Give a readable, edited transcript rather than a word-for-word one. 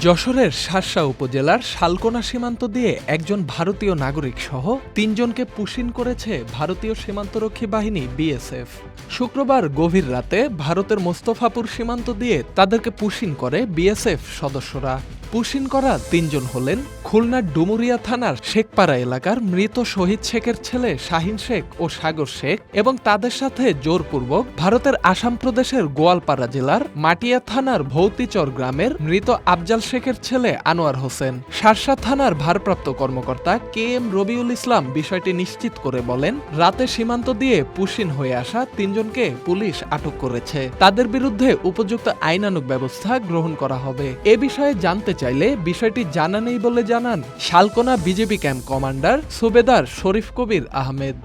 যশোরের শার্শা উপজেলার শালকোনা সীমান্ত দিয়ে একজন ভারতীয় নাগরিক সহ ৩ জনকে পুশিন করেছে ভারতীয় সীমান্তরক্ষী বাহিনী বিএসএফ। শুক্রবার গভীর রাতে ভারতের মোস্তফাপুর সীমান্ত দিয়ে তাদেরকে পুশিন করে বিএসএফ সদস্যরা। পুশিন করা ৩ জন হলেন খুলনার ডুমুরিয়া থানার শেখপাড়া এলাকার মৃত শহীদ শেখের ছেলে শাহিন শেখ ও সাগর শেখ এবং তাদের সাথে জোরপূর্বক ভারতের আসাম প্রদেশের গোয়ালপাড়া জেলার মাটিয়া থানার ভৌতিচর গ্রামের মৃত আফজাল শেখের ছেলে আনোয়ার হোসেন। শার্শা থানার ভারপ্রাপ্ত কর্মকর্তা কে এম রবিউল ইসলাম বিষয়টি নিশ্চিত করে বলেন, রাতে সীমান্ত দিয়ে পুশিন হয়ে আসা ৩ জনকে পুলিশ আটক করেছে। তাদের বিরুদ্ধে উপযুক্ত আইনানুগ ব্যবস্থা গ্রহণ করা হবে। এ বিষয়ে জানতে চাইলে বিষয়টি জানা নেই বলে জানান শালকোনা বিজেপি ক্যাম্প কমান্ডার সুবেদার শরীফ কবির আহমেদ।